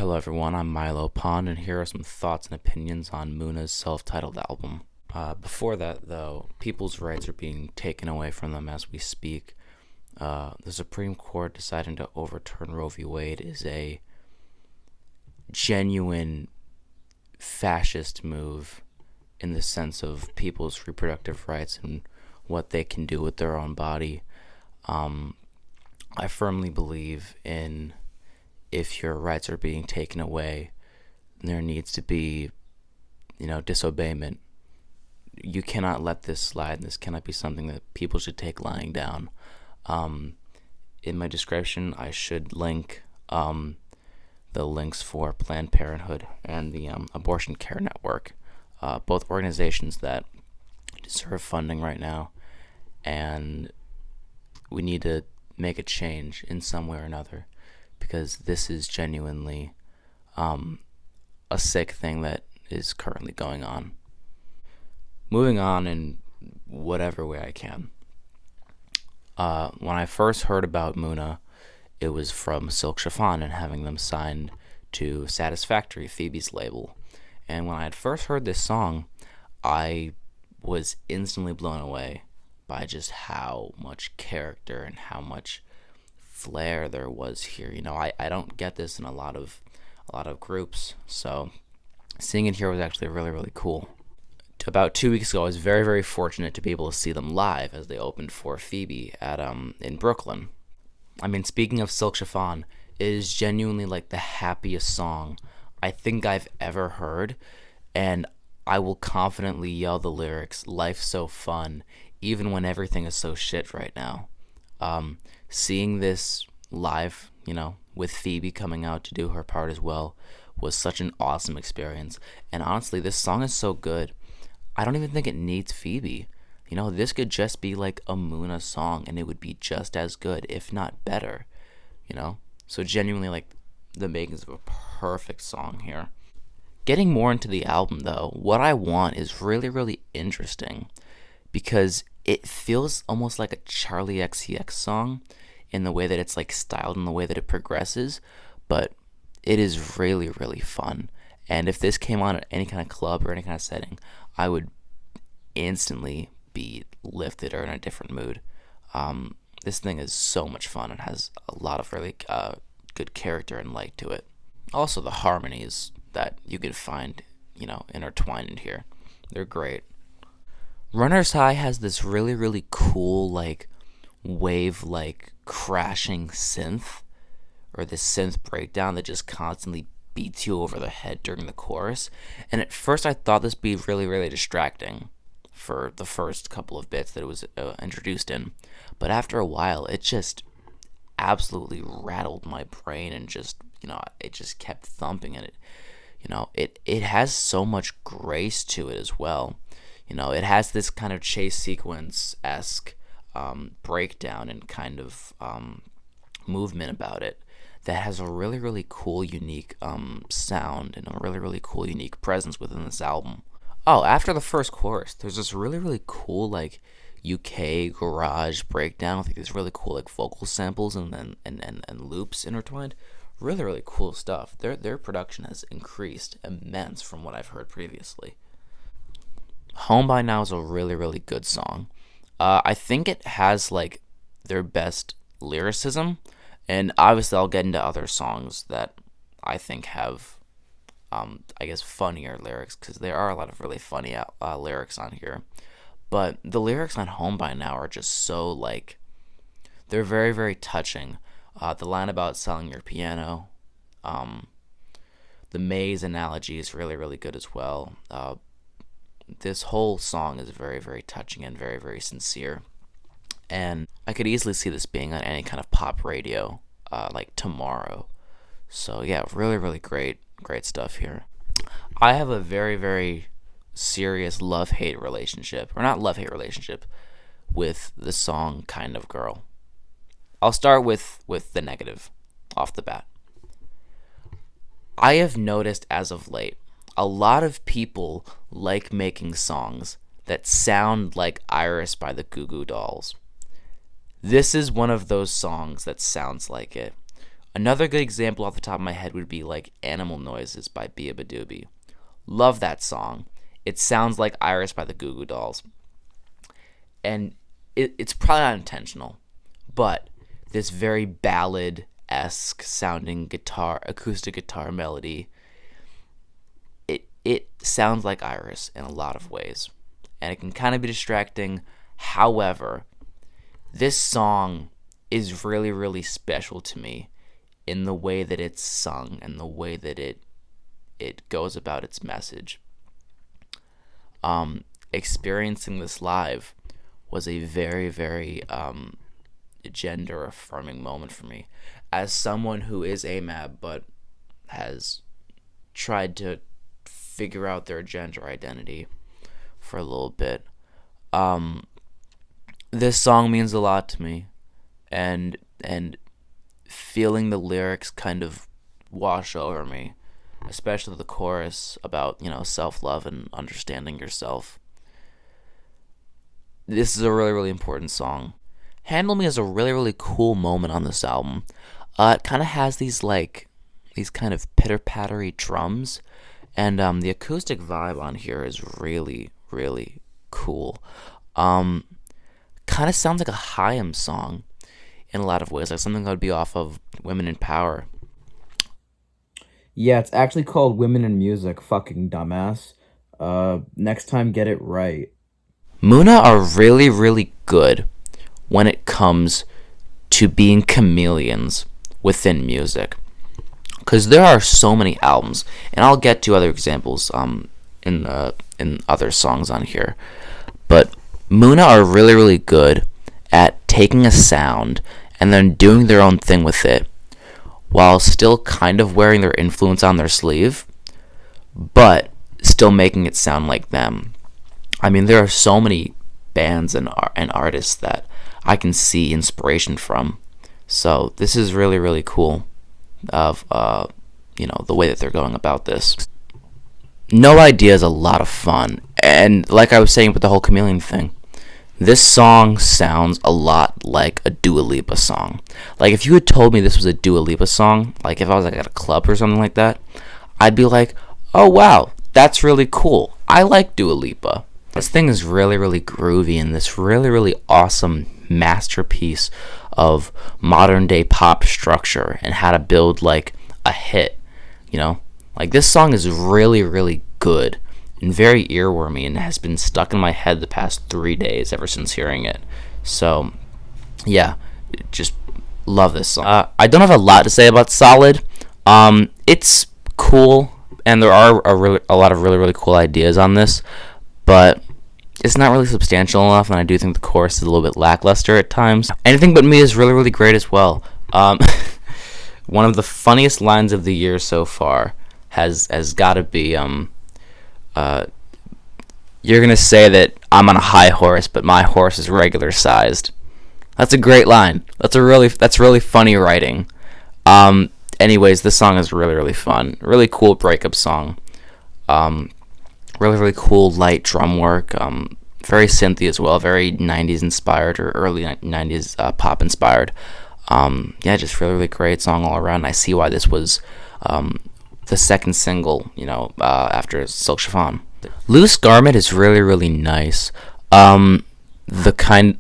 Hello everyone, I'm Milo Pond, and here are some thoughts and opinions on Muna's self-titled album. Before that, though, people's rights are being taken away from them as we speak. The Supreme Court deciding to overturn Roe v. Wade is a genuine fascist move in the sense of people's reproductive rights and what they can do with their own body. I firmly believe in if your rights are being taken away, there needs to be, disobeyment. You cannot let this slide. This cannot be something that people should take lying down. In my description, I should link the links for Planned Parenthood and the Abortion Care Network, both organizations that deserve funding right now, and we need to make a change in some way or another, because this is genuinely a sick thing that is currently going on. Moving on in whatever way I can. When I first heard about Muna, it was from Silk Chiffon and having them signed to Satisfactory, Phoebe's label. And when I had first heard this song, I was instantly blown away by just how much character and how much flair there was here. I don't get this in a lot of groups, so seeing it here was actually really, really cool. About 2 weeks ago, I was very, very fortunate to be able to see them live as they opened for Phoebe at in Brooklyn. I mean, speaking of Silk Chiffon, it is genuinely like the happiest song I think I've ever heard, and I will confidently yell the lyrics, "Life's so fun," even when everything is so shit right now. Seeing this live, with Phoebe coming out to do her part as well, was such an awesome experience. And honestly, this song is so good, I don't even think it needs Phoebe. This could just be like a Muna song, and it would be just as good, if not better. So genuinely, like, the makings of a perfect song here. Getting more into the album, though, what I want is really, really interesting, because it feels almost like a Charlie XCX song in the way that it's like styled, in the way that it progresses, but it is really, really fun. And if this came on at any kind of club or any kind of setting, I would instantly be lifted or in a different mood. This thing is so much fun and has a lot of really good character and light to it. Also, the harmonies that you can find, intertwined in here, they're great. Runner's High has this really, really cool, like, wave-like crashing synth, or this synth breakdown that just constantly beats you over the head during the chorus. And at first I thought this would be really, really distracting for the first couple of bits that it was introduced in. But after a while, it just absolutely rattled my brain and just, it just kept thumping, and it has so much grace to it as well. It has this kind of chase sequence-esque breakdown and kind of movement about it that has a really, really cool, unique sound and a really, really cool, unique presence within this album. Oh, after the first chorus, there's this really, really cool, like, UK garage breakdown with like these really cool, like, vocal samples and loops intertwined. Really, really cool stuff. Their production has increased immense from what I've heard previously. Home by Now is a really, really good song. I think it has, like, their best lyricism, and obviously I'll get into other songs that I think have, funnier lyrics, because there are a lot of really funny lyrics on here. But the lyrics on Home by Now are just so, like, they're very, very touching. The line about selling your piano, the maze analogy is really, really good as well. This whole song is very, very touching and very, very sincere. And I could easily see this being on any kind of pop radio, like tomorrow. So yeah, really, really great stuff here. I have a very, very serious love-hate relationship, or not love-hate relationship, with the song Kind of Girl. I'll start with the negative off the bat. I have noticed as of late, a lot of people like making songs that sound like Iris by the Goo Goo Dolls. This is one of those songs that sounds like it. Another good example off the top of my head would be like Animal Noises by Beabadoobie. Love that song. It sounds like Iris by the Goo Goo Dolls. And it's probably not intentional, but this very ballad-esque sounding acoustic guitar melody, it sounds like Iris in a lot of ways. And it can kind of be distracting. However, this song is really, really special to me in the way that it's sung and the way that it goes about its message. Experiencing this live was a very, very gender affirming moment for me. As someone who is AMAB but has tried to figure out their gender identity for a little bit, this song means a lot to me, and feeling the lyrics kind of wash over me, especially the chorus about, self-love and understanding yourself. This is a really, really important song. Handle Me is a really, really cool moment on this album. It kind of has these kind of pitter-pattery drums, and the acoustic vibe on here is really, really cool. Kind of sounds like a Haim song in a lot of ways, like something that would be off of Women in Power. Yeah, it's actually called Women in Music, fucking dumbass. Next time get it right. Muna are really, really good when it comes to being chameleons within music. Because there are so many albums, and I'll get to other examples in other songs on here. But Muna are really, really good at taking a sound and then doing their own thing with it, while still kind of wearing their influence on their sleeve, but still making it sound like them. I mean, there are so many bands and artists that I can see inspiration from. So this is really, really cool of, the way that they're going about this. No Idea is a lot of fun. And like I was saying with the whole chameleon thing, this song sounds a lot like a Dua Lipa song. Like, if you had told me this was a Dua Lipa song, like if I was like at a club or something like that, I'd be like, oh wow, that's really cool. I like Dua Lipa. This thing is really, really groovy, and this really, really awesome masterpiece of modern day pop structure and how to build like a hit. Like, this song is really, really good and very earwormy and has been stuck in my head the past 3 days ever since hearing it. So, yeah, just love this song. I don't have a lot to say about Solid. It's cool, and there are a lot of really, really cool ideas on this, but it's not really substantial enough, and I do think the chorus is a little bit lackluster at times. Anything But Me is really, really great as well. One of the funniest lines of the year so far has got to be, you're going to say that I'm on a high horse, but my horse is regular sized. That's a great line. That's really funny writing. Anyways, this song is really, really fun. Really cool breakup song. Really, really cool light drum work. Very synthy as well. Very 90s inspired, or early 90s pop inspired. Just really, really great song all around. I see why this was the second single, after Silk Chiffon. Loose Garment is really, really nice. The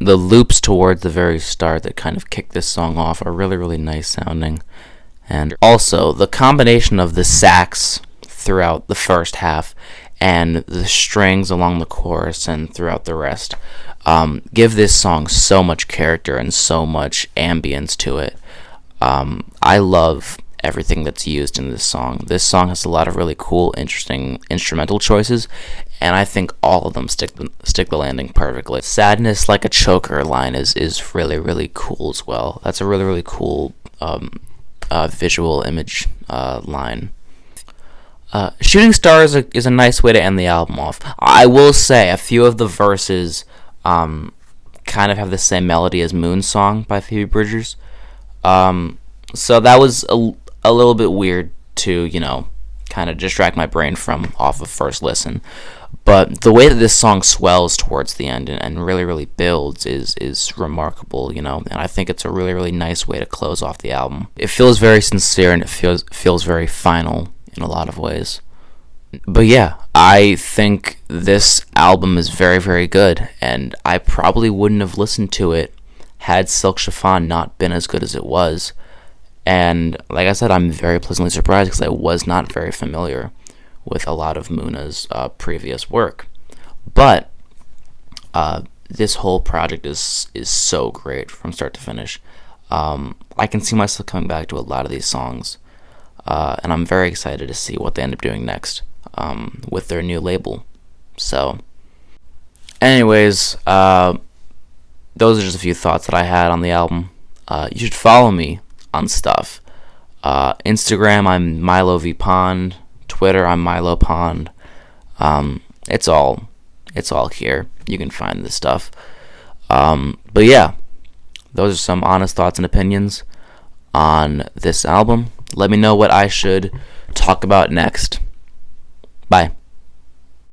loops towards the very start that kind of kick this song off are really, really nice sounding. And also, the combination of the sax throughout the first half and the strings along the chorus and throughout the rest give this song so much character and so much ambience to it. I love everything that's used in this song. This song has a lot of really cool, interesting instrumental choices, and I think all of them stick the landing perfectly. Sadness Like a Choker line is really, really cool as well. That's a really, really cool visual image line. Shooting Star is a nice way to end the album off. I will say a few of the verses kind of have the same melody as Moon Song by Phoebe Bridgers. So that was a little bit weird to, kind of distract my brain from off of first listen. But the way that this song swells towards the end and really, really builds is remarkable, you know. And I think it's a really, really nice way to close off the album. It feels very sincere and it feels very final in a lot of ways. But yeah, I think this album is very, very good, and I probably wouldn't have listened to it had Silk Chiffon not been as good as it was. And like I said, I'm very pleasantly surprised because I was not very familiar with a lot of Muna's previous work. But this whole project is so great from start to finish. I can see myself coming back to a lot of these songs, and I'm very excited to see what they end up doing next with their new label. So, anyways, those are just a few thoughts that I had on the album. You should follow me on stuff. Instagram, I'm Milo V Pond. Twitter, I'm Milo Pond. It's all here. You can find this stuff. But yeah, those are some honest thoughts and opinions on this album. Let me know what I should talk about next. Bye.